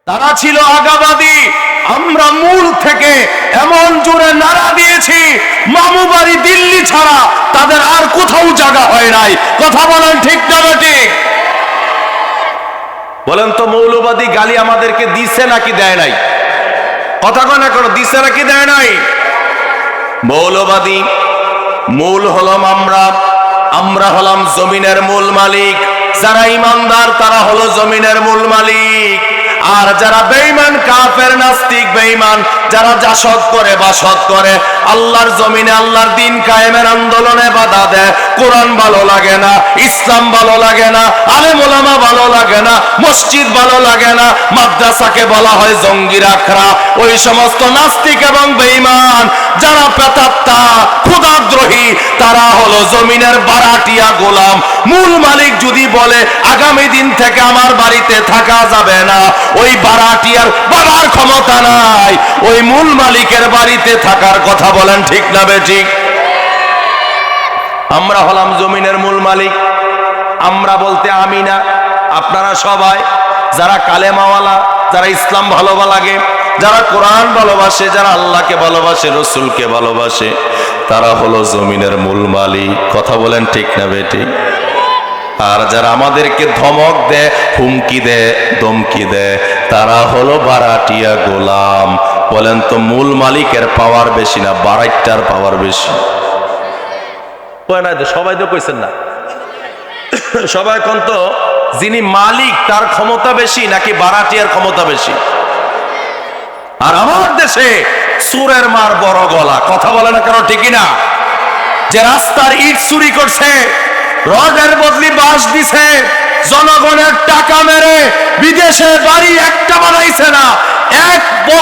তারা ছিল আগাবাদী। আমরা মূল থেকে এমন জোরে নারা দিয়েছি, মামু বাড়ি দিল্লি ছাড়া তাদের আর কোথাও জায়গা হয় নাই। কথা বলেন ঠিক না ঠিক? বলেন তো, মৌলবাদী গালি আমাদেরকে দিছে নাকি দেয় নাই? কথা কয় না কেন? দিছে নাকি দেয় নাই? মৌলবাদী মূল হলাম আমরা, আমরা হলাম জমিনের মূল মালিক। যারা ইমানদার তারা হলো জমিনের মূল মালিক। আর যারা বেঈমান, কাফের, নাস্তিক, বেঈমান, যারা জাসদ করে বাসদ করে, আল্লাহর জমিনে আল্লাহর দিন কায়েমের আন্দোলনে বাধা দেয়, কোরআন ভালো লাগে না, ইসলাম ভালো লাগে না, আলেম ওলামা ভালো লাগে না, মসজিদ ভালো লাগে না, মাদ্রাসাকে বলা হয় জঙ্গির আখড়া। ওই সমস্ত নাস্তিক এবং বেঈমান যারা প্রেতাত্মা, খোদাদ্রোহী, তারা হলো জমিনের বারাটিয়া গোলাম। মূল মালিক যদি বলে আগামী দিন থেকে আমার বাড়িতে থাকা যাবে না, ওই বারাটিয়ার বাবার ক্ষমতা নাই ওই মূল মালিকের বাড়িতে থাকার। কথা বলেন ঠিক না বেঠিক? আমরা হলাম জমিনের মূল মালিক। আমরা বলতে আমি না, আপনারা সবাই যারা কালেমাওয়ালা, যারা ইসলাম ভালো লাগে, যারা কোরআন ভালোবাসে, যারা আল্লাহকে ভালোবাসে, রসুলকে ভালোবাসে, তারা হলো জমিনের মূল মালিক। কথা বলেন ঠিক না বেঠিক? আর যারা আমাদেরকে ধমক দেয়, হুমকি দেয়, ধমকি দেয়, তারা হলো বারাটিয়া গোলাম। বলেন তো, মূল মালিকের পাওয়ার বেশি না বারাইটার পাওয়ার বেশি? সবাই তো কইছেন না। সবাই কোন তো, যিনি মালিক তার ক্ষমতা বেশি নাকি বারাটিয়ার ক্ষমতা বেশি? আর আমার দেশে চোরের মার বড় গলা। কথা বলে না কেন? ঠিকই না? যে রাস্তার ইট চুরি করছে, রডের বদলি বাঁশ দিছে, জনগণের টাকা মেরে বিদেশে বাড়ি একটা বানাইছে না। এক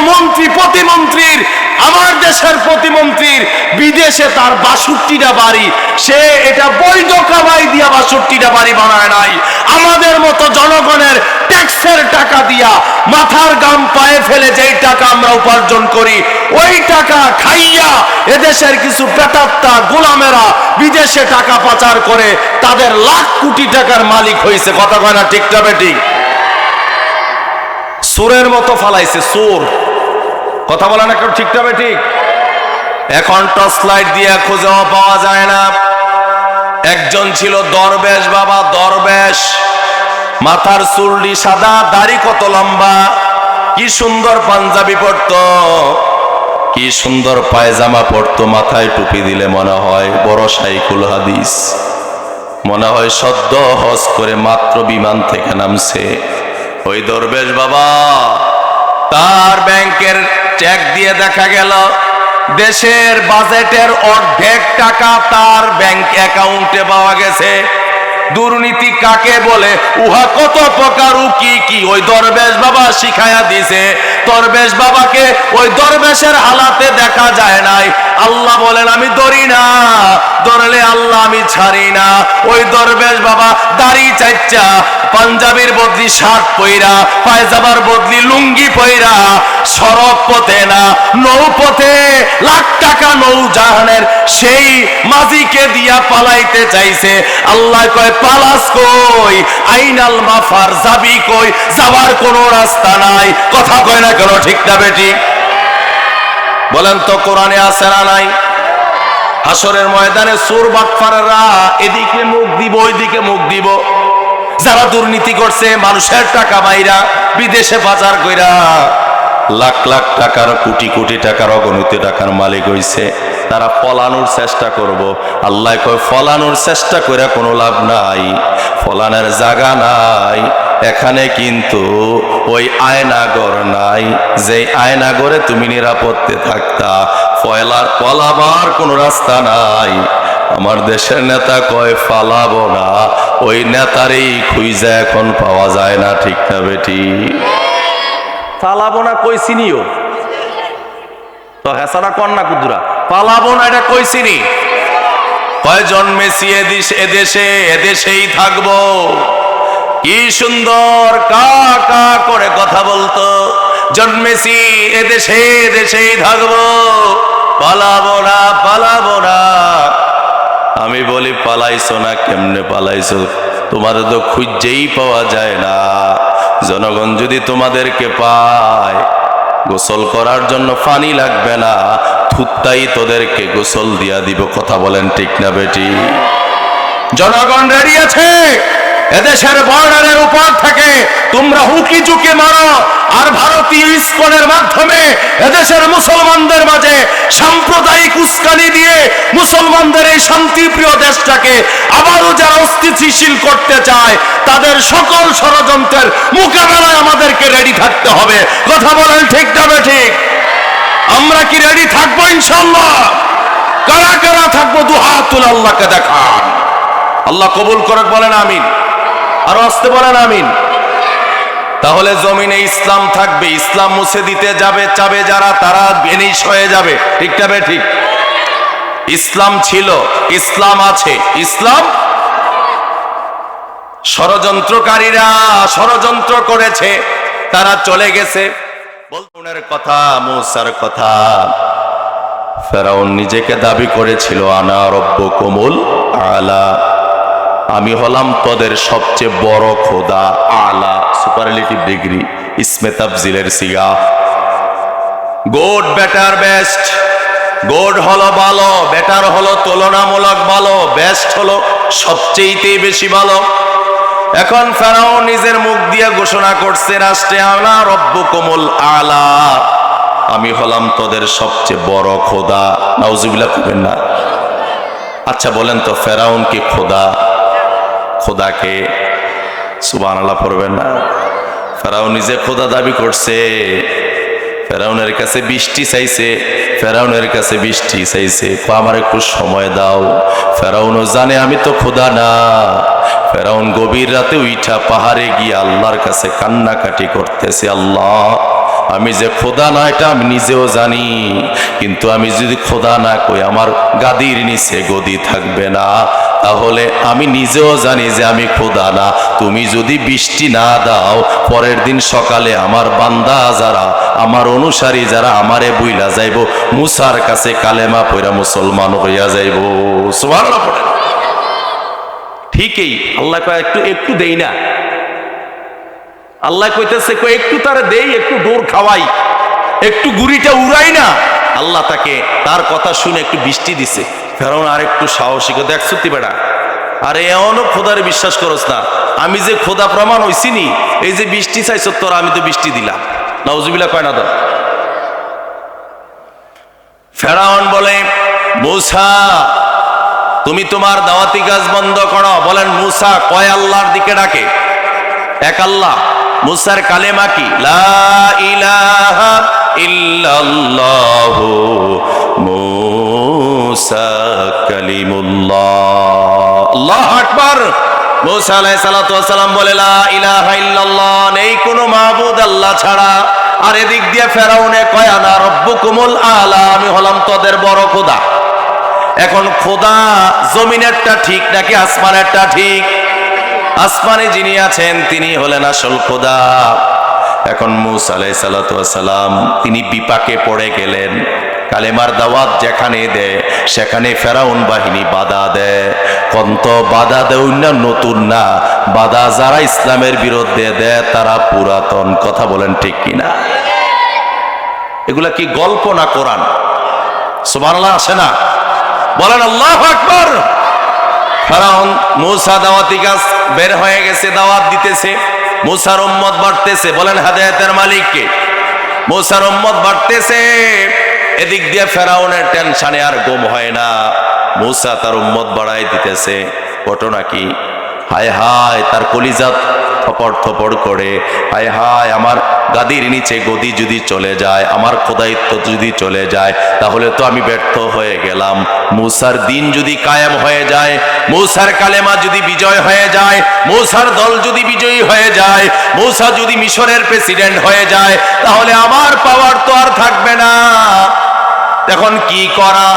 মন্ত্রী, প্রতিমন্ত্রীর, আমার দেশের প্রতিমন্ত্রীর বিদেশে তার ৬২টা বাড়ি, সে এটা বৈধ কামাই দিয়া ৬২টা বাড়ি বানায় নাই। আমাদের মতো জনগণের ট্যাক্সের টাকা দিয়া মাথার গাম পায়ে ফেলে যেই টাকা আমরা উপার্জন করি, ওই টাকা খাইয়া এদেশের কিছু প্রেতাত্মা গোলামেরা বিদেশে টাকা পাচার করে তাদের লাখ কোটি টাকার মালিক হয়েছে। কথা কয় না ঠিক না বেঠিক? চোরের মতো ফালাইছে চোর। কথা বলে না কেউ? ঠিক না বেঠিক? এখন টর্চ লাইট দিয়ে খুঁজেও পাওয়া যায় না। একজন ছিল দরবেশ বাবা, দরবেশ, মাথার চুলটি সাদা, দাড়ি কত লম্বা, কি সুন্দর পাঞ্জাবি পরতো, কি সুন্দর পায়জামা পরতো, মাথায় টুপি দিলে মনে হয় বড় শাইখুল হাদিস, মনে হয় সদ্য হজ করে মাত্র বিমান থেকে নামছে। ওই দরবেশ বাবা, তার ব্যাংকের চেক দিয়ে দেখা গেল দেশের বাজেটের অর্ধেক টাকা তার ব্যাংক অ্যাকাউন্টে পাওয়া গেছে। দুর্নীতি কাকে বলে, উহা কত প্রকার, কি কি ওই দরবেশ বাবা শিখায়া দিছে। দরবেশ বাবাকে ওই দরবেশের হালাতে দেখা যায় নাই। আল্লাহ বলেন আমি ধরি না, ধরলে আল্লাহ আমি ছাড়ি না। ওই দরবেশ বাবা দাড়ি চাইচা, পাঞ্জাবির বদলি শার্ট পইরা, পায়জামার বদলি লুঙ্গি পইরা, সড়ক পথে না নৌপথে লাখ টাকা নৌজাহানের সেই মাঝিকে দিয়া পালাইতে চাইছে। আল্লাহ কয় পালাস কই, আইনাল মাফার, যাবি কই, যাওয়ার কোনো রাস্তা নাই। কথা কয় না কেন? ঠিক না বেঠিক? বলেন তো, কোরআনে আছে না নাই? হাসরের ময়দানে চোর বাটপারেরা এদিকে মুখ দিব, ওইদিকে মুখ দিব। যারা দুর্নীতি করছে, মানুষের টাকা মাইরা বিদেশে পাচার কইরা লাখ লাখ টাকার, কোটি কোটি টাকার, অগণিত টাকার মালিক হইছে, তারা ফলানোর চেষ্টা করব। আল্লাহ কয় ফলানোর চেষ্টা করে কোনো লাভ নাই, ফলানোর জায়গা নাই। এখানে কিন্তু ওই আয়নাগর নাই, যে আয়নাগরে তুমি নিরাপদে থাকতা। পলাবার কোনো রাস্তা নাই। আমার দেশের নেতা কয় ফালাবো না, ওই নেতারই খুঁজে এখন পাওয়া যায় না। ঠিক না বেটি? ফালাবো না কইছিনিও তো, হেসারা কন্যা কুদরা, পালাবো না এটা কইছিনি। কয় জন্মেছি এদেশে, এদেশেই থাকবো। কি সুন্দর কা কা করে কথা বলতো, জন্মেছি এদেশে, এদেশেই থাকবো, পালাবো না, পালাবো না। আমি বলি পালাইছো না, কেমনে পালাইছো? তোমার তো খুঁজেই পাওয়া যায় না। জনগণ যদি তোমাদেরকে পায়, গোসল করার জন্য পানি লাগবে না, থুত্তাই তোদেরকে গোসল দিয়া দিব। কথা বলেন ঠিক না বেটি? জনগণ রেডি আছে? এদেশের বর্ডারের উপর থেকে তোমরা হুকি ঝুঁকি মারো, আর ভারতীয় ইস্কনের মাধ্যমে এদেশের মুসলমানদের মাঝে সাম্প্রদায়িক উস্কানি দিয়ে মুসলমানদের এই শান্তিপ্রিয় দেশটাকে আবারও যারা অস্থিতিশীল করতে চায়, তাদের সকল ষড়যন্ত্রের মোকাবেলায় আমাদেরকে রেডি থাকতে হবে। কথা বলেন ঠিক না ঠিক? আমরা কি রেডি থাকবো ইনশাআল্লাহ? কারা কারা থাকবো? দুহাত তুলে আল্লাহকে দেখান। আল্লাহ কবুল করুক, বলেন আমিন। আরো আসতে বলেন আমিন। তাহলে জমিনে ইসলাম থাকবে, ইসলাম মুছে দিতে যাবে চাবে যারা, তারা বেনিশ হয়ে যাবে। ঠিক না ঠিক? ইসলাম ছিল, ইসলাম আছে, ইসলাম ষড়যন্ত্রকারীরা ষড়যন্ত্র করেছে, তারা চলে গেছে। ফেরাউনের কথা, মূসার কথা। ফেরাউন নিজেকে দাবি করেছিল আনা রব্বুকুমুল আলা, আমি হলাম তোদের সবচেয়ে বড় খোদা। আলা সুপারলেটিভ ডিগ্রি, ইসমে তাফজিলের সিগা। Good, better, best. গুড হলো ভালো, বেটার হলো তুলনামূলক ভালো, বেস্ট হলো সবচেয়ে বেশি ভালো। এখন ফেরাউন নিজের মুখ দিয়ে ঘোষণা করছে রাষ্ট্রে, আলা রব্বুকুমুল আলা, আমি হলাম তোদের সবচেয়ে বড় খোদা। নাউজুবিল্লাহ করবেন না? আচ্ছা বলেন তো, ফেরাউন কি খোদা? খোদাকে সুবহানাল্লাহ পড়বেন না? ফেরাউন নিজে খোদা দাবি করছে। ফেরাউনের কাছে বৃষ্টি চাইছে, ফেরাউনের কাছে বৃষ্টি চাইছে, আমার একটু সময় দাও। ফেরাউনও জানে আমি তো খোদা না। ফেরাউন গভীর রাতে উঠা পাহাড়ে গিয়ে আল্লাহর কাছে কান্নাকাটি করতেছে, আল্লাহ আমি যে খোদা না এটা আমি নিজেও জানি, কিন্তু আমি যদি খোদা না কই আমার গাদির নিচে গদি থাকবে না, তাহলে আমি নিজেও জানি যে আমি খোদা না। তুমি যদি বৃষ্টি না দাও, পরের দিন সকালে আমার বান্দা যারা, আমার অনুসারী যারা আমারে বুইলা যাইব, মুসার কাছে কালেমা পড়া মুসলমান হইয়া যাইব। সুবহানাল্লাহ পড়েন। ঠিকই আল্লাহ কয় একটু একটু দেই না। আল্লাহ কইতেছে একটু তারা দেই, একটু ডোর খাওয়াই, একটু গুড়িটা উড়াই না। আল্লাহ তাকে তার কথা শুনে একটু বৃষ্টি দিছে। ফেরাউন আর একটু সাহসী, দেখছো তুই বেটা, আরে এমনও খোদারে বিশ্বাস করস না, আমি যে খোদা প্রমাণ হইছি নি, এই যে বৃষ্টি চাইছ তোরা, আমি তো বৃষ্টি দিলাম। নাউজুবিল্লাহ কয় না তো? ফেরাউন বলে, মূসা তুমি তোমার দাওয়াতি কাজ বন্ধ করো। বলেন মূসা কয় আল্লাহর দিকে ডাকে? এক আল্লাহ। মূসার কালেমা কি? লা ইলাহা ইল্লাল্লাহু মূসা কালিমুল্লাহ। আল্লাহু আকবার। মূসা আলাইহিস সালাতু ওয়াস সালাম বলে লা ইলাহা ইল্লাল্লাহ, নেই কোনো মাবুদ আল্লাহ ছাড়া। আর এদিক দিয়ে ফেরাউনে কয় আনা রব্বুকুমুল আলা, আমি হলাম তোদের বড় খোদা। এখন খোদা জমিনেরটা ঠিক নাকি আসমানেরটা ঠিক? আসমানে যিনি আছেন তিনি হলেন আসল খোদা। এখন মূসা আলাইহিস সালাতু ওয়াস সালাম তিনি বিপাকে পড়ে গেলেন। কালেমার দাওয়াত যেখানে দেয় সেখানে ফেরাউন বাহিনী বাধা দেয়। কন্ত বাধা দেয় না, নতুন না, বাধা যারা ইসলামের বিরুদ্ধে দেয় তারা পুরাতন। কথা বলেন ঠিক কিনা? এগুলা কি গল্প না কোরআন? সুবহানাল্লাহ আসে না? বলেন আল্লাহু আকবার। ফেরাউন মূসা দাওয়াতি কাজ বের হয়ে গেছে, দাওয়াত দিতেছে, মূসার উম্মত বাড়তেছে। বলেন হেদায়েতের মালিক কে? মূসার উম্মত বাড়তেছে। এদিক দিয়ে ফেরাউনের টেনশনে আর ঘুম হয় না। মূসা তার উম্মত বাড়াই দিতেছে। ঘটনা কি? হায় হায়, তার কলিজা থপড় থপড় করে। হায় হায়, আমার গাদির নিচে গদি যদি চলে যায়, আমার খোদায়িত্ব যদি চলে যায়, তাহলে তো আমি ব্যর্থ হয়ে গেলাম। মূসার দিন যদি কায়েম হয়ে যায়, মূসার কালেমা যদি বিজয় হয়ে যায়, মূসার দল যদি বিজয়ী হয়ে যায়, মূসা যদি মিশরের প্রেসিডেন্ট হয়ে যায়, তাহলে আমার পাওয়ার তো আর থাকবে না। এখন কি করা?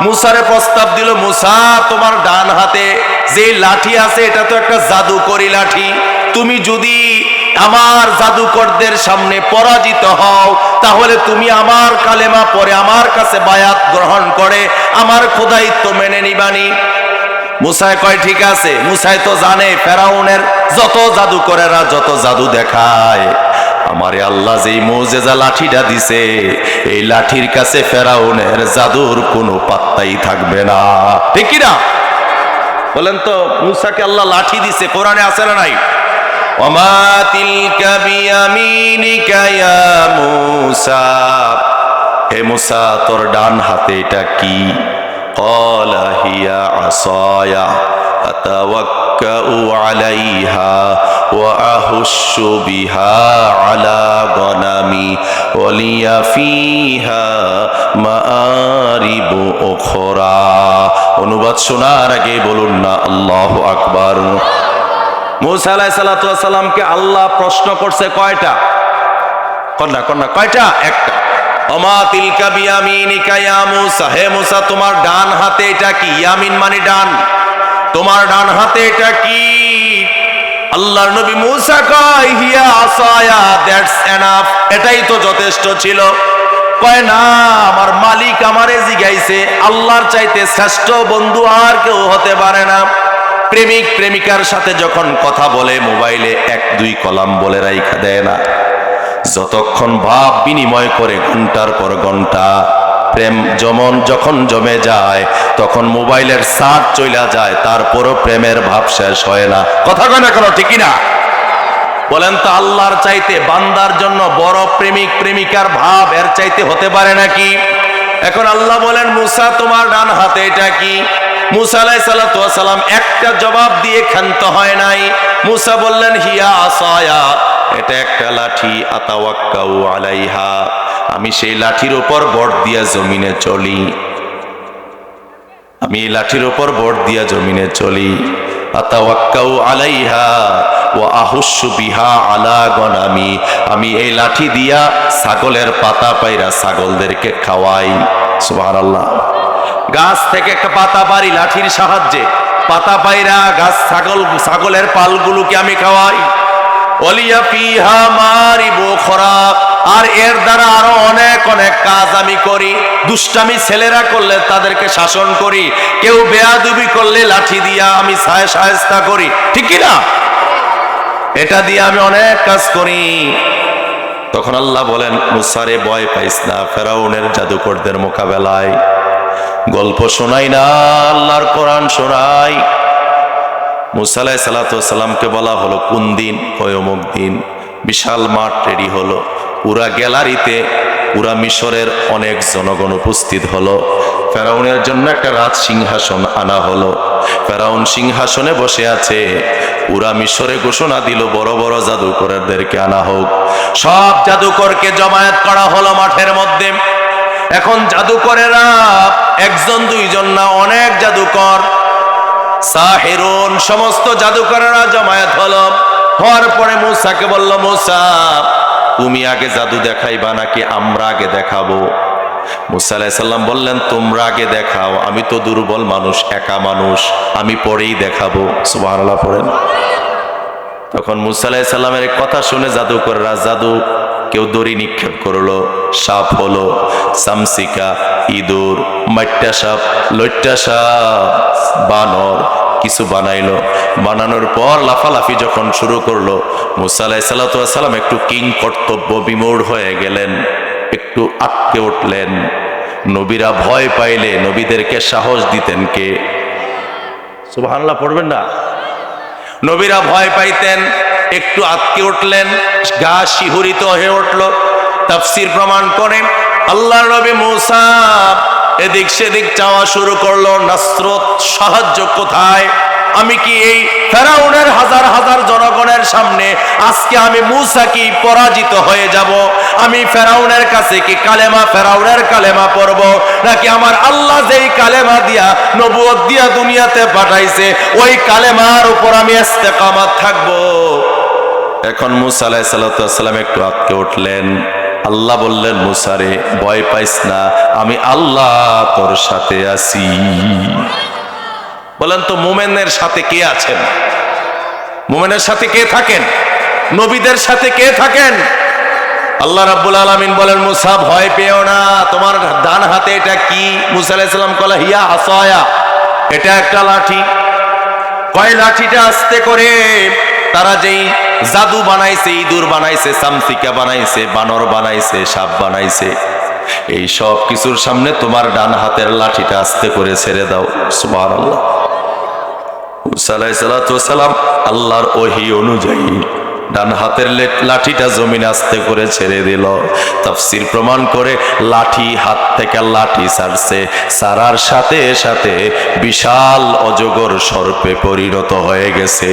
মূসারে প্রস্তাব দিল, মূসা তোমার ডান হাতে যে লাঠি আছে এটা তো একটা জাদুকরি লাঠি, তুমি যদি আমার জাদুকরদের সামনে পরাজিত হও, তাহলে তুমি আমার কালেমা পড়ে আমার কাছে বায়াত গ্রহণ করে আমার খোদায়িত্ব মেনে নিবানি। মুসায় কয় ঠিক আছে। মুসায় তো জানে ফেরাউনের যত জাদুকরেরা যত জাদু দেখায়, আমারে আল্লাহ যেই মুজিজা লাঠিটা দিছে, এই লাঠির কাছে ফেরাউনের জাদুর কোনো পাত্তাই থাকবে না। ঠিক কি না বলেন তো? মুসাকে আল্লাহ লাঠি দিছে, কোরআনে আছে না নাই? ওমা তিলকা বিয়ামিনিকা ইয়া মুসা, হে মুসা তোর ডান হাতে এটা কি? ক্বালা হিয়া আসায়া আতাওয়াক্কাউ আলাইহা ওয়া আহুশু বিহা আলা গনামি ওয়া লিয়া ফিহা মাআরিবু উখরা। অনুবাদ শোনার আগে বলুন না আল্লাহু আকবার। মুসা আলাইহিস সালাতু ওয়াস সালামকে আল্লাহ প্রশ্ন করছে কয়টা? কন্যা কয়টা? একটা। ওমা তিলকা বিয়ামিনিকা ইয়া মুসা, হে মুসা তোমার ডান হাতে এটা কি? ইয়ামিন মানে ডান, তোমার ডান হাতে এটা কি? আল্লাহর নবী মুসা কয় হিয়া আসায়া, দ্যাটস এনাফ, এটাই তো যথেষ্ট ছিল। কয় না, আমার মালিক আমারে জিগাইছে, আল্লাহর চাইতে শ্রেষ্ঠ বন্ধু আর কেউ হতে পারে না। প্রেমিক প্রেমিকার সাথে যখন কথা বলে মোবাইলে 1-2 কলাম বলে রাইখা দেয় না, যতক্ষণ ভাব বিনিময় করে ঘন্টার পর ঘন্টা, প্রেম যখন জমে যায় তখন মোবাইলের চার্জ চইলা যায়, তারপরও প্রেমের ভাব শেষ হয় না। কথা কয় না কেন? ঠিক না বলেন তো? আল্লাহর চাইতে বান্দার জন্য বড় প্রেমিক প্রেমিকার ভাব এর চাইতে হতে পারে নাকি? এখন আল্লাহ বলেন মুসা তোমার ডান হাতে এটা কি? মুসা আলাইহিস সালাতু ওয়াস সালাম একটা জবাব দিয়ে ক্ষান্ত হয় নাই। মুসা বললেন হিয়া আসায়া, এটা একটা লাঠি, আতাওয়াক্কাউ আলাইহা, আমি সেই লাঠির উপর ভর দিয়া জমিনে চলি, আমি এই লাঠির উপর ভর দিয়া জমিনে চলি। আতাওয়াক্কাউ আলাইহা ওয়া আহুশু বিহা আলা গনামি, আমি এই লাঠি দিয়া ছাগলের পাতা পাইরা ছাগলদেরকে খাওয়াই। সুবহানাল্লাহ। গাছ থেকে একটা পাতা পারি লাঠির সাহায্যে, পাতা পাইরা গাছ ছাগলের পালগুলোকে আমি খাওয়াই। ওলিয়া ফিহা মারিবু উখরা, আর এর দ্বারা আরো অনেক অনেক কাজ আমি করি। দুষ্টামি ছেলেরা করলে তাদেরকে শাসন করি, কেউ বেয়াদবি করলে লাঠি দিয়া আমি শায়েস্তা করি। ঠিক কি না? এটা দিয়ে আমি অনেক কাজ করি। তখন আল্লাহ বলেন মুসারে ভয় পাইস না ফেরাউনের জাদুকরদের মোকাবেলায়। গল্প শোনাই না, আল্লাহর কোরআন শোনাই। মুসা আলাইহিস সালাতু ওয়াস সালামকে বলা হলো কোন দিন? অমুক দিন। বিশাল মাঠ রেডি হলো, পুরা গ্যালারিতে পুরা মিশরের অনেক জনগণ উপস্থিত হলো। ফেরাউনের জন্য একটা রাজ সিংহাসন আনা হলো, ফেরাউন সিংহাসনে বসে আছে। পুরা মিশরে ঘোষণা দিল বড় বড় জাদুকরদেরকে আনা হোক। সব জাদুকরকে জমায়েত করা হলো মাঠের মধ্যে। এখন জাদুকরেরা একজন দুইজন না, অনেক জাদুকর, সাহিরুন, সমস্ত জাদুকরেরা জমায়েত হলো। হওয়ার পরে মুসাকে বলল মুসা তুমি আগে জাদু দেখাইবা নাকি আমরা আগে দেখাবো? মুসা আলাইহিস সালাম বললেন তোমরা আগে দেখাও, আমি তো দুর্বল মানুষ, একা মানুষ, আমি পরেই দেখাবো। সুবহানাল্লাহ পড়েন। তখন মুসা আলাইহিস সালামের কথা শুনে জাদুকররা জাদু, কেউ দড়ি নিক্ষেপ করলো, সাপ হলো, সামসিকা, ইঁদুর, মাইট্টা সাপ, লইট্টা সাপ, বানর কিছু বানাইলো। বানানোর পর লাফালাফি যখন শুরু করলো, মুসা আলাইহিস সালাতু ওয়াস সালাম একটু কিং কর্তব্য বিমূঢ় হয়ে গেলেন, একটু আটকে উঠলেন। নবীরা ভয় পাইলে নবীদেরকে সাহস দিতেন কে? সুবহানাল্লাহ পড়বেন না? নবীরা ভয় পাইতেন, একটু আটকে উঠলেন, গা শিহরিত হয়ে উঠল। তাফসীর প্রমাণ করে আল্লাহর নবী মুসা এদিক সেদিক চাওয়া শুরু করলো, নাসরত, সাহায্য কোথায়? আমি কি এই ফেরাউনের হাজার হাজার জনগণের সামনে আজকে আমি মুসা কি পরাজিত হয়ে যাব? আমি ফেরাউনের কাছে কি ফেরাউনের কালেমা পড়ব, নাকি আমার আল্লাহ যেই কালেমা দিয়া নবুয়ত দিয়া দুনিয়াতে পাঠাইছে ওই কালেমার উপর আমি ইস্তেকামাত থাকব? এখন মুসা আলাইহিস সালাম একটু আটকে উঠলেন। আল্লাহ বললেন মুসারে ভয় পাইস না, আমি আল্লাহ তোর সাথে আছি। বলেন তো মুমিনের সাথে কে আছেন? মুমিনের সাথে কে থাকেন? নবীদের সাথে কে থাকেন? আল্লাহ রাব্বুল আলামিন বলেন মুসা ভয় পেও না, তোমার ডান হাতে এটা কি? মুসা আলাইহিস সালাম কলা হিয়া আসায়া, এটা একটা লাঠি। কয় লাঠিটা আস্তে করে তারা যেই জাদু বানাইছে, ইঁদুর বানাইছে, চামচিকা বানাইছে, বানর বানাইছে, সাপ বানাইছে, এই সব কিছুর সামনে তোমার ডান হাতের লাঠিটা আস্তে করে ছেড়ে দাও। সুবহানাল্লাহ। মুসা আলাইহিস সালাতু ওয়াস সালাম আল্লাহর ওহী অনুযায়ী ডান হাতের লাঠিটা জমিন আস্তে করে ছেড়ে দিল। তাফসীর প্রমাণ করে লাঠি হাত থেকে লাঠি ছাড়ছে, ছাড়ার সাথে সাথে বিশাল অজগর সর্পে পরিণত হয়ে গেছে।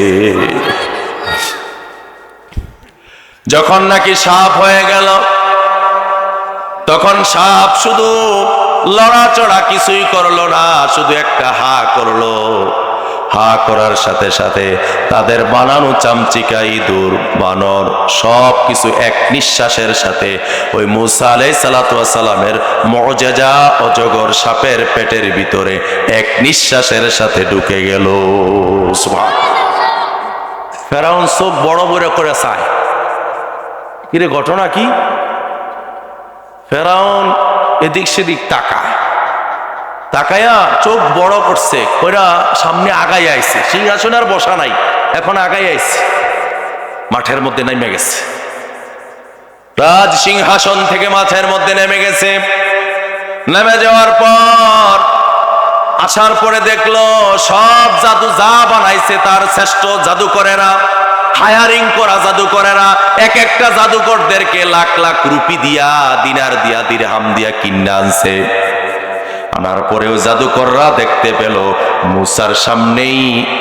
যখন নাকি সাপ হয়ে গেল, তখন সাপ শুধু লড়াচড়া কিছুই করলো না, শুধু একটা হা করলো। হা করার সাথে সাথে তাদের বানানো চামচিকা, ইঁদুর, বানর সব কিছু এক নিঃশ্বাসের সাথে ওই মুসা আলাইহিস সালাতু ওয়াস সালামের মুআজিজা অজগর সাপের পেটের ভিতরে এক নিঃশ্বাসের সাথে ঢুকে গেল। সুবহানাল্লাহ। ফেরাউন সব বড় বড় করে চায়, কিরে ঘটনা কি? ফেরাউন এদিক সেদিক তাকায়া চোখ বড় করছে, কইরা সামনে আগাই আইছে। সিংহাসনে আর বসা নাই, এখন আগাই আইছে, মাঠের মধ্যে নেমে গেছে। রাজ সিংহাসন থেকে মাঠের মধ্যে নেমে গেছে। নেমে যাওয়ার পর আসার পরে দেখলো সব জাদু যা বানাইছে তার শ্রেষ্ঠ জাদুকরেরা, হায়ারিং করা জাদুকরেরা এক একটা জাদুকরদেরকে লাখ লাখ রুপি দিয়া, দিনার দিয়া, দিরহাম দিয়া কিনে আনছে। আনার পরেও জাদুকররা দেখতে পেল মুসার সামনেই,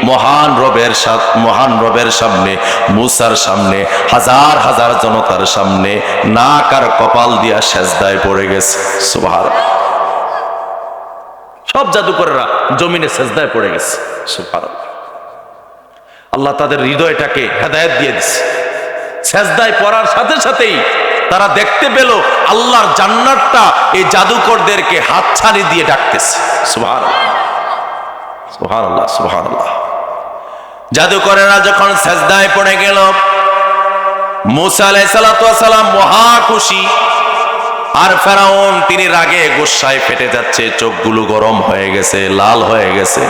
মহান রবের সামনে, মুসার সামনে, হাজার হাজার জনতার সামনে নাক আর কপাল দিয়া সেজদায় পড়ে গেছে। সুবহানাল্লাহ। সব জাদুকররা জমিনে সেজদায় পড়ে গেছে। সুবহানাল্লাহ। আল্লাহ তাদের হৃদয়টাকে হেদায়েত দিয়ে দিচ্ছে। সেজদায় পড়ার সাথে সাথেই তারা দেখতে পেল আল্লাহর জান্নাতটা এই জাদুকরদেরকে হাতছানি দিয়ে ডাকতেছে। সুবহানাল্লাহ, সুবহানাল্লাহ, সুবহানাল্লাহ। জাদুকরেরা যখন সেজদায় পড়ে গেল, মুসা আলাইহিস সালাতু ওয়াস সালাম মহা খুশি, আর ফেরাউন তিনি রাগে গোসায় ফেটে যাচ্ছে, চোখগুলো গরম হয়ে গেছে, লাল হয়ে গেছে।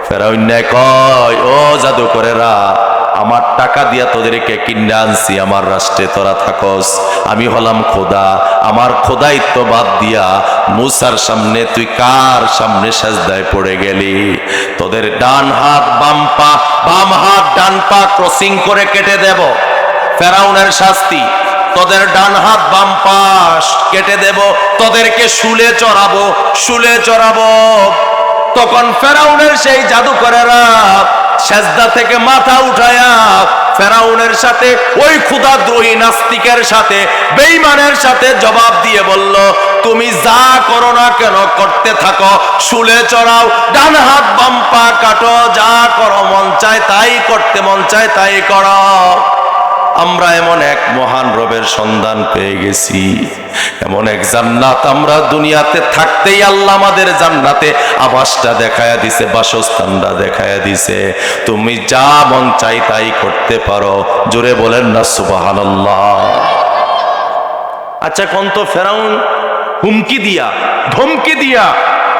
ফেরাউন কয়, ও জাদুকরেরা, আমার টাকা দিয়া তোদেরকে কিনে আনছি, আমার রাষ্ট্রে তোরা থাকস, আমি হলাম খোদা, আমার খোদাইত্ব বাদ দিয়া মুসার সামনে তুই কার সামনে সেজদায় পড়ে গেলি? তোদের ডান হাত বাম পা, বাম হাত ডান পা ক্রসিং করে কেটে দেব, ফেরাউনের শাস্তি। তোদের ডান হাত বাম পা কেটে দেব, তোদেরকে শুলে চড়াবো, শুলে চড়াবো। তখন ফেরাউনের সেই জাদুকরেরা সেজদা থেকে মাথা উঠায়া ফেরাউনের সাথে, ওই ক্ষুধাদ্রোহী নাস্তিকের সাথে, বেঈমানের সাথে জবাব দিয়ে বলল, তুমি যা করো না কেন করতে থাকো, শুলে চড়াও, ডান হাত বাম পা কাটো, যা করো মন চায় তাই করতে মন চায় তাই করো। আমরা এমন এক মহান রবের সন্ধান পেয়ে গেছি, এমন এক জান্নাত আমরা দুনিয়াতে থাকতেই আল্লাহ আমাদের জান্নাতে আবাসটা দেখায়া দিছে, বাসস্থানটা দেখায়া দিছে। তুমি যা মন চাই তাই করতে পারো। জোরে বলেন না সুবহানাল্লাহ। আচ্ছা কোন তো ফেরাউন হুমকি দিয়া, ধমকি দিয়া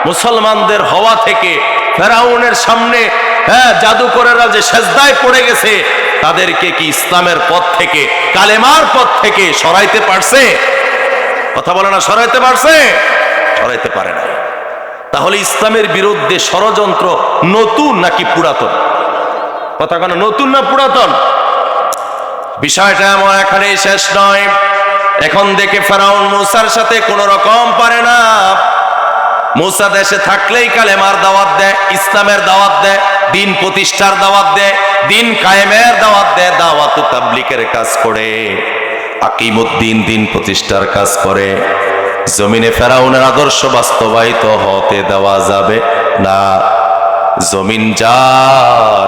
মুসলমানদের হওয়া থেকে ফেরাউনের সামনে জাদুকরেরা যে সেজদায় পড়ে গেছে, তাদেরকে কি ইসলামের পথ থেকে, কালেমার পথ থেকে সরাইতে পারছে? কথা বলে না, সরাইতে পারছে? সরাইতে পারে না। তাহলে ইসলামের বিরুদ্ধে ষড়যন্ত্র নতুন নাকি পুরাতন? কথা কেন, নতুন না পুরাতন? বিষয়টা এমন এখানেই শেষ নয়। এখন দেখে ফেরাউন মুসার সাথে কোন রকম পারে না। মুসা দেশে থাকলেই কালেমার দাওয়াত দেয়, ইসলামের দাওয়াত দেয়, দিন প্রতিষ্ঠার দাওয়াত দেয়, দিন কায়েমের দাওয়াত দেয়, দাওয়াত ও তাবলীগের কাজ করে, আকিমুদ্দিন, দিন প্রতিষ্ঠার কাজ করে। জমিনে ফেরাউনের আদর্শ বাস্তবায়িত হতে দেওয়া যাবে না। জমিন যার,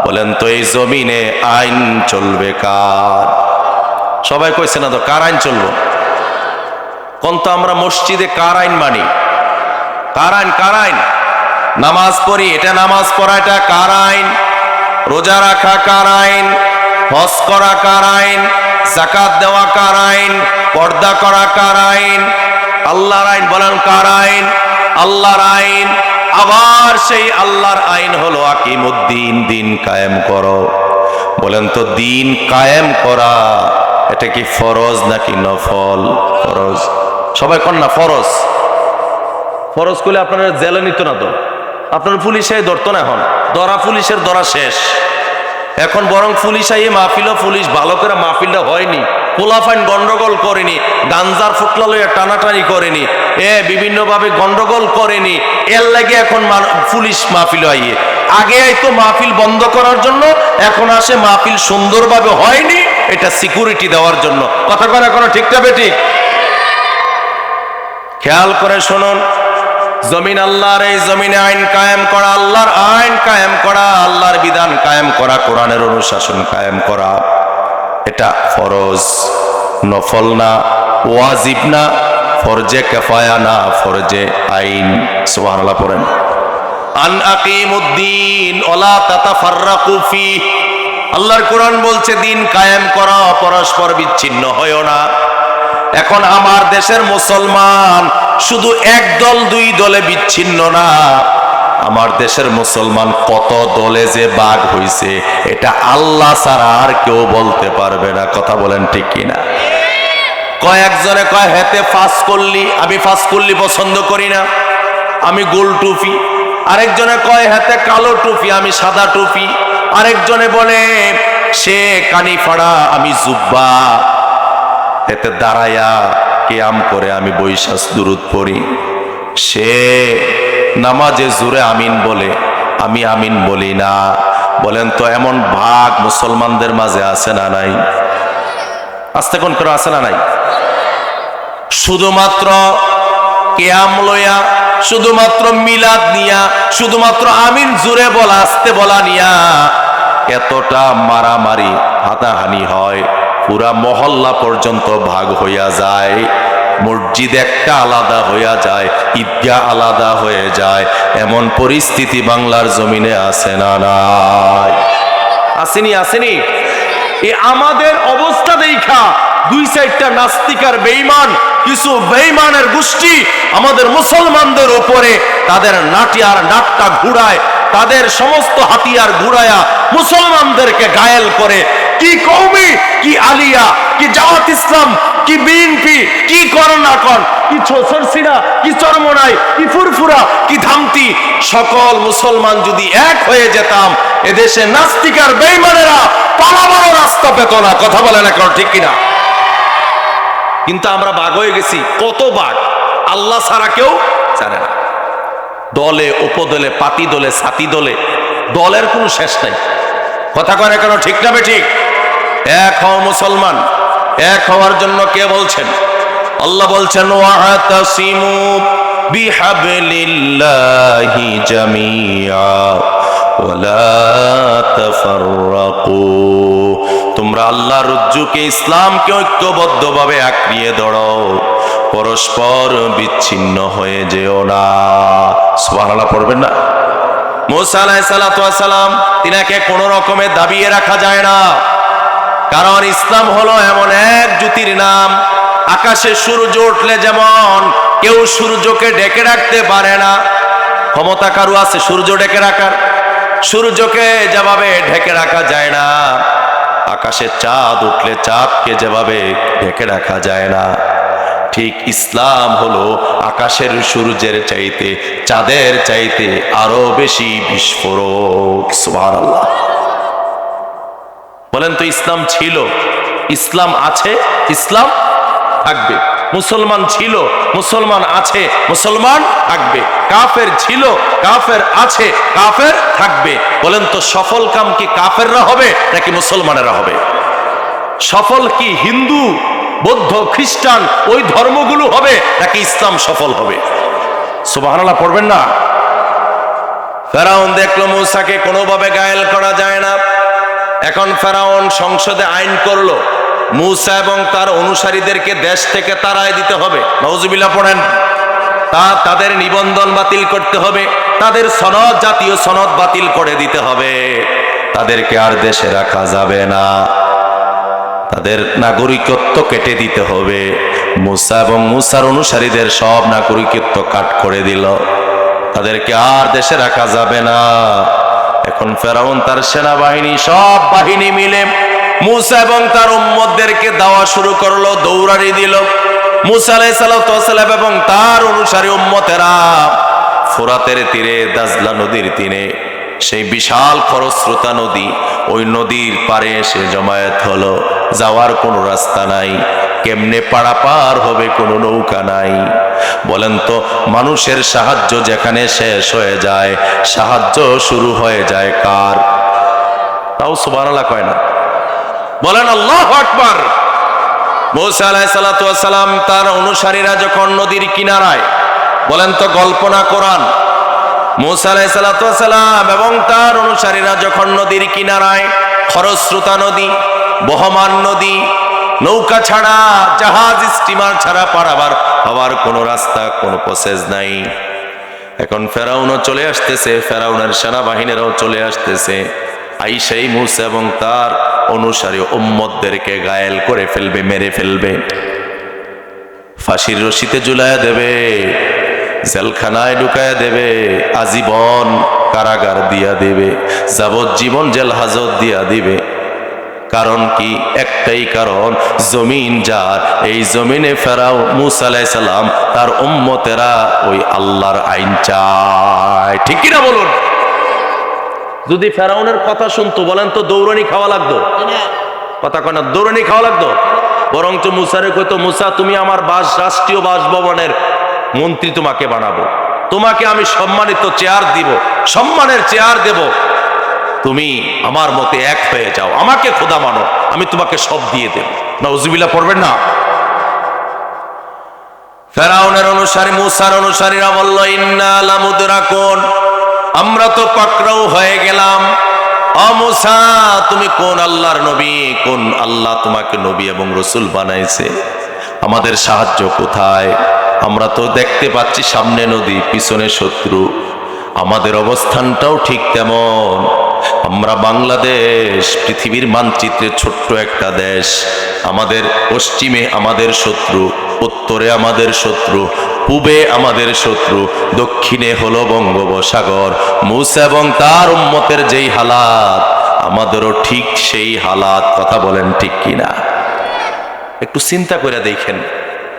বলেন তো এই জমিনে আইন চলবে কার? সবাই কইছে না তো, কার আইন চলবো? কোন তো আমরা মসজিদে কার আইন মানি? কার আইন? কার আইন? নামাজ পড়ি, এটা নামাজ পড়া, এটা কার আইন? রোজা রাখা কার আইন? হজ করা কার আইন? যাকাত দেওয়া কার আইন? পর্দা করা কার আইন? আল্লাহর আইন। বলেন কার আইন? আল্লাহর আইন। আবার সেই আল্লাহর আইন হলো আকিমুদ্দিন, দিন কায়েম করো। বলেন তো দিন কায়েম করা এটা কি ফরজ নাকি নফল? ফরজ। সবাই কন না ফরজ। ফরজ করলে আপনারা জেলে নিত না তো, আপনার পুলিশে ধরতো না। এখন ধরা পুলিশের ধরা শেষ। এখন বরং পুলিশ আইয়ে মাহফিলও পুলিশ ভালো করে মাহফিলটা হয়নি, পোলাফাইন গন্ডগোল করেনি, গাঞ্জার ফুটলা লইয়া টানাটানি করেনি, বিভিন্ন ভাবে গন্ডগোল করেনি, এর লাগে এখন পুলিশ মাহফিল আইয়ে। আগে আইতো মাহফিল বন্ধ করার জন্য, এখন আসে মাহফিল সুন্দরভাবে হয়নি এটা সিকিউরিটি দেওয়ার জন্য। কথা কয় না কোনো? ঠিকটা বেঠিক? খেয়াল করে শুনুন, জমিন আল্লাহর, এই জমিনে আইন কায়েম করা, আল্লাহর আইন কায়েম করা, আল্লাহর বিধান কায়েম করা, কোরআনের অনুশাসন কায়েম করা, এটা ফরজ, নফল না, ওয়াজিব না, ফরজে কিফায়া না, ফরজে আইন। সুবহানাল্লাহ পড়েন। আন আকিমুদ্দিন ওয়ালা তাতাফাররাকু ফি। আল্লাহর কোরআন বলছে দিন কায়েম করা, পরস্পর বিচ্ছিন্ন হয়ো না। এখন আমার দেশের মুসলমান শুধু এক দল দুই দলে বিচ্ছিন্ন না, আমার দেশের মুসলমান কত দলে যে ভাগ হইছে এটা আল্লাহ ছাড়া আর কেউ বলতে পারবে না। কথা বলেন ঠিক কিনা? কয়েকজনে কয় হেতে ফাঁস করলি, আমি ফাঁস করলি পছন্দ করি না, আমি গোল টুপি। আরেকজনে কয় হাতে কালো টুপি, আমি সাদা টুপি। আরেকজনে বলে সে কানি ফাড়া, আমি জুব্বা। এতে দাঁড়ায়া কিয়াম করে, আমি বৈশাখ দুরুদ পড়ি। সে নামাজে জোরে আমিন বলে, আমি আমিন বলি না। বলেন তো এমন ভাগ মুসলমানদের মাঝে আছে না নাই? আস্তে কোন করে আছে না নাই? শুধুমাত্র কিয়াম লইয়া, শুধুমাত্র মিলাদ নিয়া, শুধুমাত্র আমিন জুড়ে বলা, আস্তে বলা নিয়া এতটা মারামারি হাতাহানি হয়, পুরা মহল্লা পর্যন্ত ভাগ হইয়া যায়, মসজিদ একটা আলাদা হইয়া যায়, ঈদগাহ আলাদা হয়ে যায়। এমন পরিস্থিতি বাংলার জমিনে আছে না নাই? আসেনি? আসেনি? এই আমাদের অবস্থা দেখা দুই সাইডটা নাস্তিক আর বেঈমান, কিছু বেঈমানের গোষ্ঠী আমাদের মুসলমানদের উপরে তাদের নাটটা ঘুরায়, তাদের সমস্ত হাতিয়ার ঘুরায়া মুসলমানদেরকে ঘায়েল করে। কি কওমি, কি আলিয়া, কি জামাত ইসলাম, কি বিএনপি, কি কর না কর, কি ছোসরসিনা, কি চরমনাই, কি ফুরফুরা, কি ধামতি, সকল মুসলমান যদি এক হয়ে যেতাম, এদেশে নাস্তিক আর বেঈমানেরা পালাবারও রাস্তা পেত না। কথা বলে না কারণ ঠিক কিনা? কিন্তু আমরা ভাগ হয়ে গেছি। কত ভাগ আল্লাহ ছাড়া কেউ জানে না। দলে, উপদলে, পাতি দলে, সাতি দলে, দলের কোনো শেষ নাই। কথা কয় না কেন? ঠিক না বেঠিক? এক হও মুসলমান। এক হওয়ার জন্য কে বলছেন? আল্লাহ বলছেন ওয়াতাসিমু বিহাবলিল্লাহি জামিআ ওয়ালা তাফাররাকু। তোমরা আল্লাহর রজ্জুকে, ইসলামকে ঐক্যবদ্ধভাবে আঁকড়িয়ে ধরো, পরস্পর বিচ্ছিন্ন হয়ে যেও না। সুবহানাল্লাহ পড়বেন না? মুসা আলাইহিস সালাতু ওয়াস সালাম, তিনাকে কোনো রকমে দাবিয়ে রাখা যায় না, কারণ ইসলাম হলো এমন এক জ্যোতির নাম। আকাশে সূর্য উঠলে যেমন কেউ সূর্যকে ডেকে রাখতে পারে না, ক্ষমতা কারো আছে সূর্য ডেকে রাখার? সূর্যকে যেভাবে ঢেকে রাখা যায় না, আকাশে চাঁদ উঠলে চাঁদকে যেভাবে ঢেকে রাখা যায় না, ঠিক ইসলাম হলো আকাশের সূর্যের চাইতে, চাঁদের চাইতে আরো বেশি বিস্ফোরক। সুবহানাল্লাহ। বলেন তো ইসলাম ছিল, ইসলাম আছে, ইসলাম থাকবে। মুসলমান ছিল, মুসলমান আছে, মুসলমান থাকবে। কাফের ছিল, কাফের আছে, কাফের থাকবে। বলেন তো সফল কাম কি কাফেররা হবে নাকি মুসলমানেরা হবে? সফল কি হিন্দু, বৌদ্ধ, খ্রিস্টান ওই ধর্মগুলো হবে নাকি ইসলাম সফল হবে? সুবহানাল্লাহ পড়বেন না? ফেরাউন দেখলো মূসাকে কোনোভাবে ঘায়েল করা যায় না। এখন ফেরাউন সংসদে আইন করলো মূসা এবং তার অনুসারীদেরকে দেশ থেকে তাড়ায় দিতে হবে। নাউজুবিল্লাহ পড়েন। তাদের নিবন্ধন বাতিল করতে হবে, তাদের সনদ, জাতীয় সনদ বাতিল করে দিতে হবে, তাদেরকে আর দেশে রাখা যাবে না, তাদের নাগরিকত্ব কেটে দিতে হবে। মূসা এবং মূসার অনুসারীদের সব নাগরিকত্ব কাট করে দিল। তাদেরকে আর দেশে রাখা যাবে না। এখন ফেরাউন তার সেনাবাহিনী সব বাহিনী মিলে মুসা এবং তার উম্মতদেরকে দাওয়া শুরু করলো, দৌড়ানি দিল। মুসা আলাইহিস সালাম এবং তার অনুসারী উম্মতেরা ফোরাতের তীরে, দাজলা নদীর তীরে, সেই বিশাল খরস্রোতা নদী, ওই নদীর পারে এসে জমায়েত হলো। যাওয়ার কোনো রাস্তা নাই, কেমনে পারাপার হবে, কোনো নৌকা নাই। বলেন তো, মানুষের সাহায্য যেখানে শেষ হয়ে যায়, সাহায্য শুরু হয়ে যায় কার? তাও সুবহানাল্লাহ কয় না, বলেন আল্লাহু আকবার। মুসা আলাইহিস সালাম তার অনুসারীরা যখন নদীর কিনারায়, বলেন তো গল্প না কোরআন, মুসা আলাইহিস সালাম এবং তার অনুসারীরা যখন নদীর কিনারায়, খরস্রোতা নদী, বহমান নদী, নৌকা ছাড়া, জাহাজ স্টিমার ছাড়া পারাবার হওয়ার কোনো রাস্তা, কোনো প্রসেস নাই। এখন ফেরাউনও চলে আসতেছে, ফেরাউনের সেনাবাহিনীরাও চলে আসতেছে। আইসাই মুসা এবং তার অনুসারী উম্মতদেরকে ঘায়েল করে ফেলবে, মেরে ফেলবে, ফাঁসির রশিতে ঝুলাইয়া দেবে, জেলখানায় ঢুকাইয়া দেবে, আজীবন কারাগার দিয়া দিবে, যাবজ্জীবন জেল হাজত দিয়া দিবে। কারণ কি? একটাই কারণ, জমিন যার, এই জমিনে ফেরাও মুসা আলাইহিস সালাম তার উম্মতেরা ওই আল্লাহর আইন চায়। ঠিক কিনা বলুন? যদি ফেরাউনের কথা শুনতো, বলেন তো দৌড়ানি খাওয়া লাগতো? কথা কয় না, দৌড়ানি খাওয়া লাগতো? বরঞ্চ মুসারে কইতো, মুসা তুমি আমার রাষ্ট্রীয় বাসভবনের মন্ত্রী তোমাকে বানাবো, তোমাকে আমি সম্মানিত চেয়ার দিব, সম্মানের চেয়ার দেব, তুমি আমার মতে এক হয়ে যাও, আমাকে খোদা মানো, আমি তোমাকে সব দিয়ে দেব। নাউজুবিল্লাহ পড়বেন না? ফেরাউনের অনুসারী, মুসার অনুসারীরা বলল, ইন্না লামুদরাকুন, আমরা তো পাকড়াও হয়ে গেলাম। ও মুসা, তুমি কোন আল্লাহর নবী? কোন আল্লাহ তোমাকে নবী এবং রসুল বানাইছে? আমাদের সাহায্য কোথায়? আমরা তো দেখতে পাচ্ছি সামনে নদী, পিছনে শত্রু, আমাদের অবস্থানটাও ঠিক তেমন। আমরা বাংলাদেশ, পৃথিবীর মানচিত্রে ছোট্ট একটা দেশ, আমাদের পশ্চিমে আমাদের শত্রু, উত্তরে আমাদের শত্রু, পূবে আমাদের শত্রু, দক্ষিণে হলো বঙ্গোপসাগর। মুসা এবং তার উম্মতের যেই হালাত, আমাদেরও ঠিক সেই হালাত। কথা বলেন ঠিক কিনা? একটু চিন্তা করে দেখেন,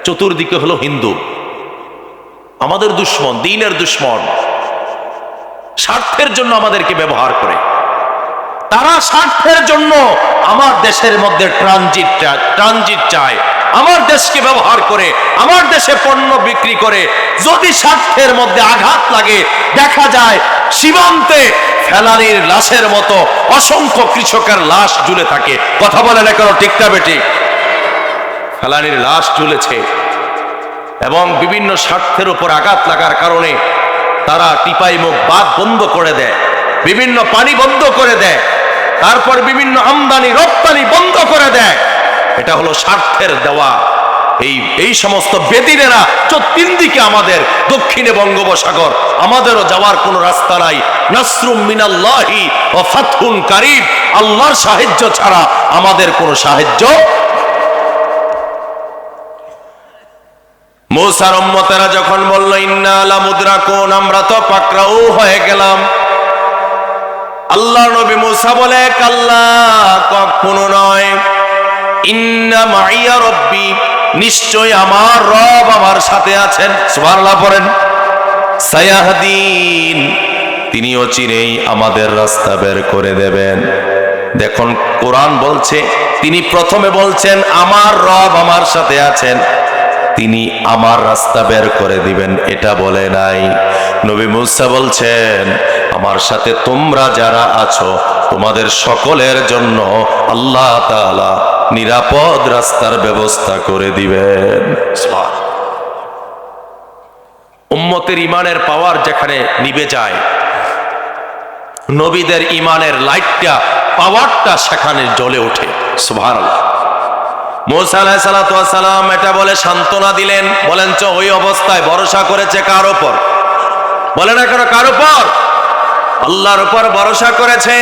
চতুর্দিকে হলো হিন্দু, আমাদের দুশ্মন, দ্বীনের দুশ্মন, স্বার্থের জন্য আমাদেরকে ব্যবহার করে। তারা স্বার্থের জন্য আমার দেশের মধ্যে ট্রানজিট চায়, আমার দেশকে ব্যবহার করে, আমার দেশে পণ্য বিক্রি করে। যদি স্বার্থের মধ্যে আঘাত লাগে, দেখা যায় সীমান্তে ফেলানির লাশের মতো অসংখ্য কৃষকের লাশ ঝুলে থাকে। কথা বলে না কেন? ঠিক না বেঠিক? ফেলানির লাশ ঝুলেছে, এবং বিভিন্ন স্বার্থের উপর আঘাত লাগার কারণে তারা টিপাই মুখ বাঁধ বন্ধ করে দেয়, বিভিন্ন পানি বন্ধ করে দেয়, তারপর বিভিন্ন আমদানি রপ্তানি বন্ধ করে দেয়। এটা হলো স্বার্থের দেওয়া। এই সমস্ত বেদিনেরা তিন দিকে আমাদের, দক্ষিণে বঙ্গোপসাগর, আমাদেরও যাওয়ার কোনো রাস্তা নাই। নাসরুম মিনাল্লাহি ওয়া ফাতহুন কারীব, আল্লাহর সাহায্য ছাড়া আমাদের কোনো সাহায্য। মুসার উম্মতেরা যখন বলল, ইন্না লামুদরাকুন, আমরা তো পাকড়াও হয়ে গেলাম, আল্লাহর নবী মুসা বলে, কাল্লা, কখনো নয়, ইন্না মাইয়া রব্বি, নিশ্চয় আমার রব আমার সাথে আছেন। সুবহানাল্লাহ পড়েন। সায়াহদিন, তিনিও চিনেই আমাদের রাস্তা বের করে দেবেন। দেখুন, কোরআন বলছে, তিনি প্রথমে বলছেন আমার রব আমার সাথে আছেন, তিনি আমার রাস্তা বের করে দিবেন, এটা বলে নাই। নবী মুসা বলছেন, আমার সাথে তোমরা যারা আছো, তোমাদের সকলের জন্য আল্লাহ তাআলা নিরাপদ রাস্তার ব্যবস্থা করে দিবেন। উম্মতের ইমানের পাওয়ার যেখানে নিভে যায়, নবীদের ইমানের লাইটটা, পাওয়ারটা সেখানে জ্বলে ওঠে। সুবহানাল্লাহ। মুসা আলাইহিস সালাম এটা বলে সান্ত্বনা দিলেন। বলেন তো, ওই অবস্থায় ভরসা করেছে কার উপর? বলেন না কেন কার উপর? আল্লাহর উপর ভরসা করেছে।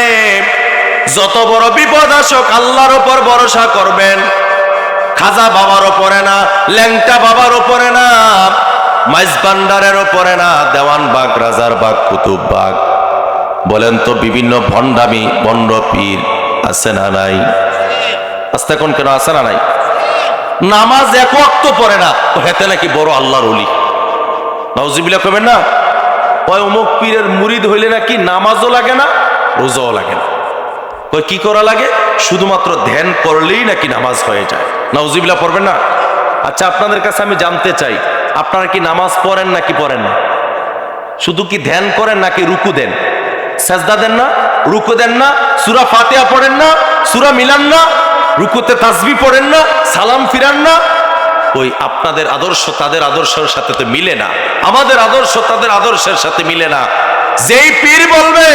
যত বড় বিপদ আসুক, আল্লাহর উপর ভরসা করবেন। খাজা বাবার উপরে না, ল্যাংটা বাবার উপরে না, মাইজবান্ডারেরও পড়ে না, দেওয়ানবাগ, রাজারবাগ, কুতুববাগ। বলেন তো বিভিন্ন ভণ্ডামি ভণ্ড পীর আছে না নাই? আস্তে কোন কেন আছে না নাই? নামাজ এক ওয়াক্ত পড়ে না, তো হেতে নাকি বড় আল্লাহর ওলি। নাউজুবিল্লাহ কবেন না? ওই অমুক পীরের মুরিদ হইলে নাকি নামাজও লাগে না, রোজাও লাগে না। ওই কি করা লাগে? শুধুমাত্র ধ্যান করলেই নাকি নামাজ হয়ে যায়। নাউজুবিল্লাহ পড়বেন না? আচ্ছা, আপনাদের কাছে আমি জানতে চাই, আপনারা কি নামাজ পড়েন নাকি পড়েন না? শুধু কি ধ্যান করেন নাকি রুকু দেন, সাজদা দেন না, রুকু দেন না, সূরা ফাতিহা পড়েন না, সূরা মিলান না, রুকুতে তাসবিহ পড়েন না, সালাম ফিরান না? ওই আপনাদের আদর্শ তাদের আদর্শের সাথে তো মিলে না, আমাদের আদর্শ তাদের আদর্শের সাথে মিলে না। যেই পীর বলবে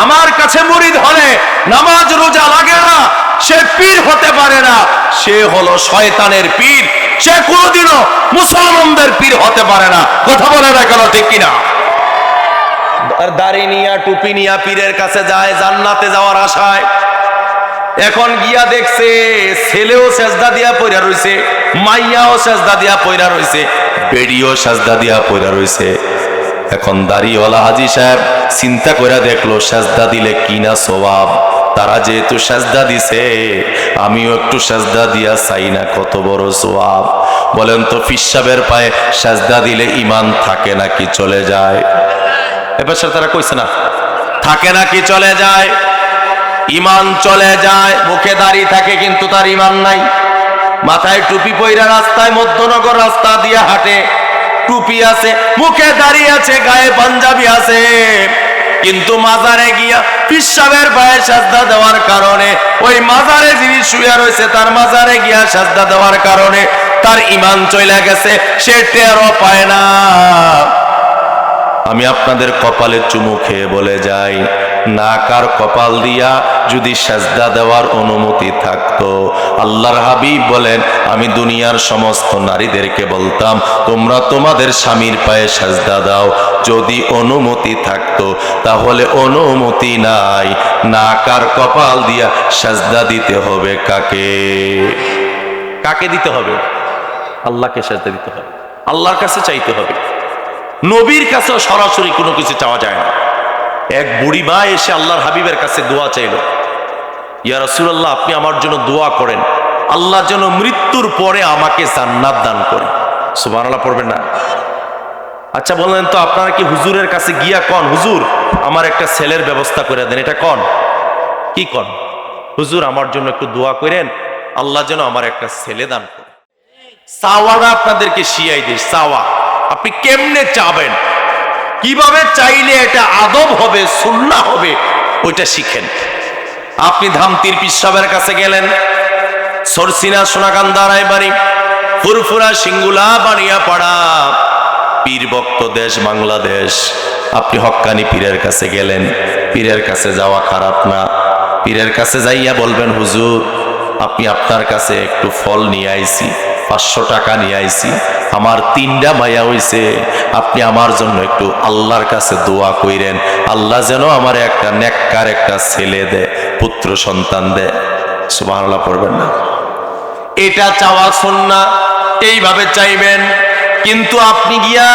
আমার কাছে মুরিদ হলে নামাজ রোজা লাগে না, সে পীর হতে পারে না, সে হলো শয়তানের পীর, সে কোনোদিনও মুসলমানদের পীর হতে পারে না। কথা বলে না কেন, ঠিক কিনা? আর দাড়ি নিয়া টুপি নিয়া পীরের কাছে যায় জান্নাতে যাওয়ার আশায়। এখন গিয়া দেখছে ছেলেও সেজদা দিয়া পইরা রইছে, মাইয়াও সেজদা দিয়া পইরা রইছে, বেডিও সেজদা দিয়া পইরা রইছে। এখন দাড়িওয়ালা হাজী সাহেব চিন্তা কইরা দেখলো সেজদা দিলে কিনা সওয়াব। তারা যেহেতু সেজদা দিছে, আমিও একটু সেজদা দিয়া চাই না, কত বড় সওয়াব। বলেন তো পীর সাহেবের পায়ে সেজদা দিলে ঈমান থাকে নাকি চলে যায়? এবার তারা কইছে না, থাকে নাকি চলে যায়? ঈমান চলে যায়। মুখে দাড়ি থাকে কিন্তু তার ঈমান নাই। মাথায় টুপি পইরা রাস্তায়, মধ্যনগর রাস্তা দিয়ে হাঁটে, টুপি আছে, মুখে দাড়ি আছে, গায়ে পাঞ্জাবি আছে, কিন্তু মাজারে গিয়া পীর সাহেবের পায়ে সাজদা দেওয়ার কারণে, ওই মাজারে যিনি শুয়ে রয়েছে তার মাজারে গিয়া সাজদা দেওয়ার কারণে তার ঈমান চলে গেছে, সে টেরও পায় না। আমি আপনাদের কপালে চুমু খেয়ে বলে যাই, নাকার কপাল দিয়া যদি সাজদা দেওয়ার অনুমতি থাকতো, আল্লাহর হাবিব বলেন আমি দুনিয়ার সমস্ত নারীদেরকে বলতাম তোমরা তোমাদের স্বামীর পায়ে সাজদা দাও। যদি অনুমতি থাকতো, তাহলে অনুমতি নাই, নাকার কপাল দিয়া সাজদা দিতে হবে কাকে? কাকে দিতে হবে? আল্লাহকে সাজদা দিতে হবে, আল্লাহর কাছে চাইতে হবে। নবীর কাছেও সরাসরি কোনো কিছু চাওয়া যায় না। এক বুড়ি মা এসে আল্লাহর হাবিবের কাছে দোয়া চাইল, ইয়া রাসূলুল্লাহ আপনি আমার জন্য দোয়া করেন, আল্লাহ যেন মৃত্যুর পরে আমাকে জান্নাত দান করে। সুবহানাল্লাহ পড়বেন না? আচ্ছা বলেন তো, আপনারা কি হুজুরের কাছে গিয়া কন হুজুর আমার একটা ছেলের ব্যবস্থা করে দেন? এটা কন? কি কন? হুজুর আমার জন্য একটু দোয়া করেন, আল্লাহ যেন আমার একটা ছেলে দান করে। চাওয়াটা আপনাদেরকে শিয়াই দিই, চাওয়া আপনি কেমনে চাবেন, কিভাবে চাইলে এটা আদব হবে, সুন্নাহ হবে, ওইটা শিখেন। আপনি ধামতির পীর সাহেবের কাছে গেলেন, সরসিনা, সোনাকান্দা, রায়বাড়ি, ফুরফুরা, সিঙ্গুলা, বানিয়াপাড়া, পীর ভক্ত দেশ বাংলাদেশ। আপনি হক্কানি পীরের কাছে গেলেন, পীরের কাছে যাওয়া খারাপ না। পীরের কাছে যাইয়া বলবেন হুজুর আপনি আপনার কাছে একটু ফল নিয়ে আইছি, 500 টাকা নিয়ে আইছি, আমার 3টা মায়া হইছে, আপনি আমার জন্য একটু আল্লাহর কাছে দোয়া কইরেন, আল্লাহ যেন আমার একটা নেককার একটা ছেলে দেয়, পুত্র সন্তান দেয়। সুবহানাল্লাহ পড়বেন না? এটা চাওয়া সুন্নাহ, এইভাবে চাইবেন। কিন্তু আপনি গিয়া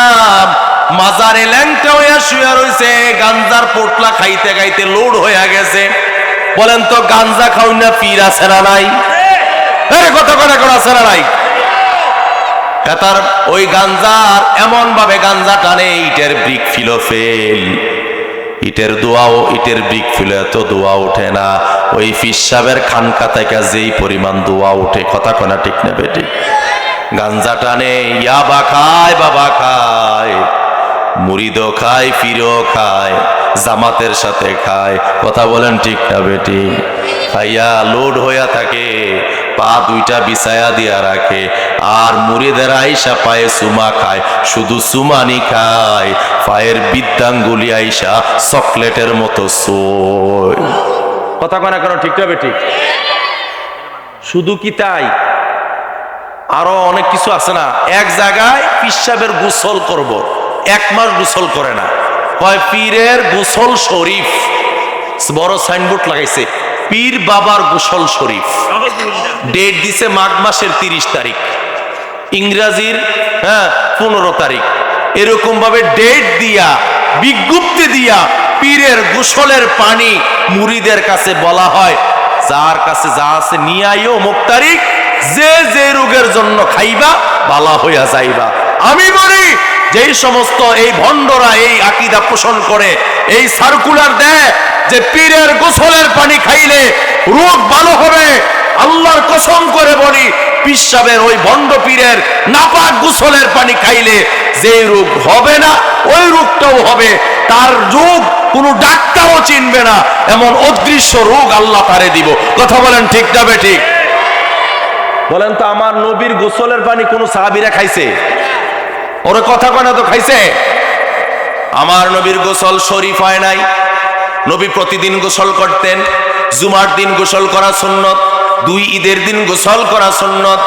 মাজারে ল্যাংটা হইয়া শুয়ে রইছে, গাঞ্জার পোটলা খাইতে খাইতে লোড হইয়া গেছে। বলেন তো গাঞ্জা খাউন না পীর আছে না নাই? কথা কথা করে আছে না নাই? তার ওই গাঞ্জার এমন ভাবে গাঞ্জা টানে, ইটের ব্রিক ফিলো ফেল, ইটের দোয়াও, ইটের ব্রিক ফিলো এত দোয়া ওঠে না। ওই পীর সাহেবের খানকা থেকে যেই পরিমাণ দোয়া ওঠে, কথা কনা ঠিক না বেটি? গাঞ্জা টানে, ইয়াবা খায়, বাবা খায়, মুরিদও খায়, পীরও খায়, জামাতের সাথে খায়, কথা বলেন ঠিক না বেটি? খাইয়া লোড হইয়া থাকে, পা 2টা বিছায়া দিয়া রাখে, আর মুরিদের আইসা পায়ে চুমা খায়, শুধু চুমানি খায়, পায়ের বৃদ্ধাঙ্গুলি আইসা চকলেটের মতো সই। কথা কনা কেন ঠিক না বেটি? শুধু কি তাই, আরো অনেক কিছু আছে না। এক জায়গায় পীর সাহেবের গোসল করব, 1 মাস গোসল করে না, কয় পীরের গোসল শরীফ, বড় সাইনবোর্ড লাগাইছে পীর বাবার গোসল শরীফ, ডেট দিছে মাঘ মাসের 30 তারিখ, ইংরাজির 15 তারিখ। এরকম ভাবে ডেট দিয়া বিজ্ঞপ্তি দিয়া পীরের গোসলের পানি মুরিদের কাছে বলা হয়, যার কাছে যা আছে নিয়ে আইও অমুক তারিখ, যে যে রোগের জন্য খাইবা বালা হইয়া যাইবা। আমি বলি যেই সমস্ত এই ভণ্ডরা এই আকীদা পোষণ করে, এই সার্কুলার দেয় যে পীরের গোসলের পানি খাইলে রোগ ভালো হবে, আল্লাহর কসম করে বলি পিসাবের ওই ভণ্ড পীরের নাপাক গোসলের পানি খাইলে যে রোগ হবে না ওই রোগটাও হবে, তার রোগ কোনো ডাক্তারও চিনবে না, এমন অদৃশ্য রোগ আল্লাহ তারে দিব। কথা বলেন ঠিক না বেঠিক? বলেন তো আমার নবীর গোসলের পানি কোন সাহাবীরা খাইছে? ওরে কথা কয় না তো খাইছে? আমার নবীর গোসল শরীফ হয় নাই। নবী প্রতিদিন গোসল করতেন। জুমার দিন গোসল করা সুন্নত, 2 ঈদের দিন গোসল করা সুন্নত,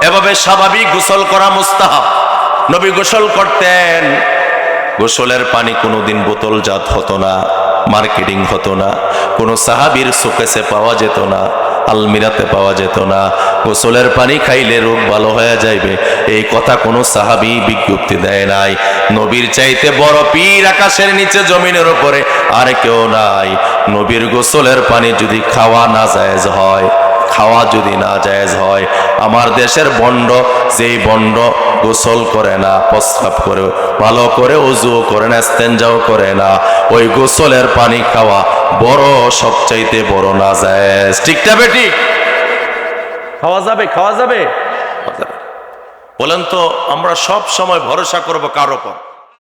এভাবে স্বাভাবিক গোসল করা মুস্তাহাব। নবী গোসল করতেন। গোসলের পানি কোনোদিন বোতলজাত হতো না, মার্কেটিং হতো না, কোনো সাহাবীর শোকেসে পাওয়া যেত না, আলমিরাতে পাওয়া যেত না। গোসলের পানি খাইলে রোগ ভালো হয়ে যাইবে এই কথা কোনো সাহাবী বিজ্ঞপ্তি দেয় নাই। নবীর চাইতে বড় পীর আকাশের নিচে জমিনের উপরে আর কেউ নাই। নবীর গোসলের পানি যদি খাওয়া না জায়েজ হয়, খাওয়া যদি না জায়েজ হয়, আমার দেশের বন্ড, যেই বন্ড গোসল করে না, প্রস্রাব করে, ভালো করে ওযুও করে না, ইস্তেঞ্জাও করে না, ওই গোসলের পানি খাওয়া বড়, সবচাইতে বড় নাজায়েজ। ঠিক না বেঠিক? খাওয়া যাবে? খাওয়া যাবে? বলেন তো আমরা সব সময় ভরসা করব কার উপর?